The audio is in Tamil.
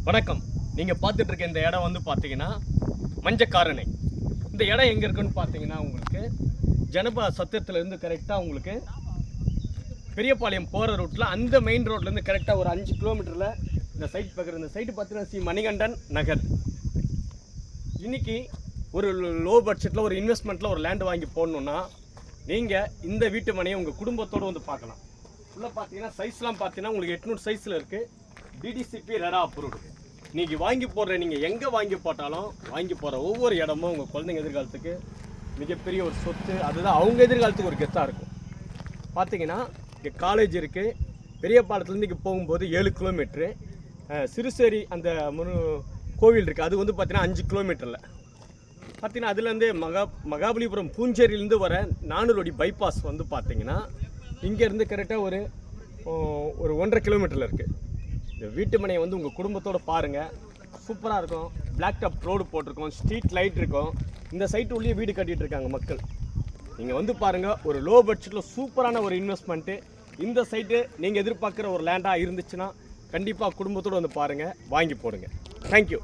வணக்கம். நீங்கள் பார்த்துட்டு இருக்க இந்த இடம் வந்து பார்த்தீங்கன்னா மஞ்சக்காரணை. இந்த இடம் எங்கே இருக்குன்னு பார்த்தீங்கன்னா உங்களுக்கு ஜனபா சத்திரத்துலேருந்து கரெக்டாக உங்களுக்கு பெரியபாளையம் போகிற ரூட்டில் அந்த மெயின் ரோட்லேருந்து கரெக்டாக ஒரு 5 கிலோமீட்டரில் இந்த சைட் பார்க்குற இந்த சைட்டு பார்த்தீங்கன்னா ஸ்ரீ மணிகண்டன் நகர். இன்றைக்கி ஒரு லோ பட்ஜெட்டில் ஒரு இன்வெஸ்ட்மெண்ட்டில் ஒரு லேண்டு வாங்கி போடணுன்னா நீங்கள் இந்த வீட்டு மனையை உங்கள் குடும்பத்தோடு வந்து பார்க்கலாம். உள்ளே பார்த்தீங்கன்னா சைஸ்லாம் பார்த்தீங்கன்னா உங்களுக்கு 800 சைஸில் இருக்குது. DTCP RERA approved. நீங்கள் வாங்கி போடுற நீங்கள் எங்கே வாங்கி போட்டாலும் வாங்கி போகிற ஒவ்வொரு இடமும் உங்கள் குழந்தைங்க எதிர்காலத்துக்கு மிகப்பெரிய ஒரு சொத்து. அதுதான் அவங்க எதிர்காலத்துக்கு ஒரு கெத்தாக இருக்கும். பார்த்தீங்கன்னா இங்கே காலேஜ் இருக்குது. பெரியபாளையத்துலேருந்து இங்கே போகும்போது 7 கிலோமீட்ரு. சிறுசேரி அந்த கோவில் இருக்குது, அது வந்து பார்த்தீங்கன்னா 5 கிலோமீட்டரில். பார்த்தீங்கன்னா அதுலேருந்து மகாபலிபுரம் பூஞ்சேரியிலேருந்து வர 400 அடி பைபாஸ் வந்து பார்த்தீங்கன்னா இங்கேருந்து கரெக்டாக ஒரு 1.5 கிலோமீட்டரில் இருக்குது. இந்த வீட்டு மனையை வந்து உங்கள் குடும்பத்தோடு பாருங்கள், சூப்பராக இருக்கும். பிளாக் டாப் ரோடு போட்டிருக்கோம், ஸ்ட்ரீட் லைட் இருக்கும். இந்த சைட்டு உள்ளே வீடு கட்டிகிட்டு இருக்காங்க மக்கள். நீங்கள் வந்து பாருங்கள், ஒரு லோ பட்ஜெட்டில் சூப்பரான ஒரு இன்வெஸ்ட்மெண்ட்டு. இந்த சைட்டு நீங்கள் எதிர்பார்க்குற ஒரு லேண்டாக இருந்துச்சுன்னா கண்டிப்பாக குடும்பத்தோடு வந்து பாருங்கள், வாங்கி போடுங்க. தேங்க்யூ.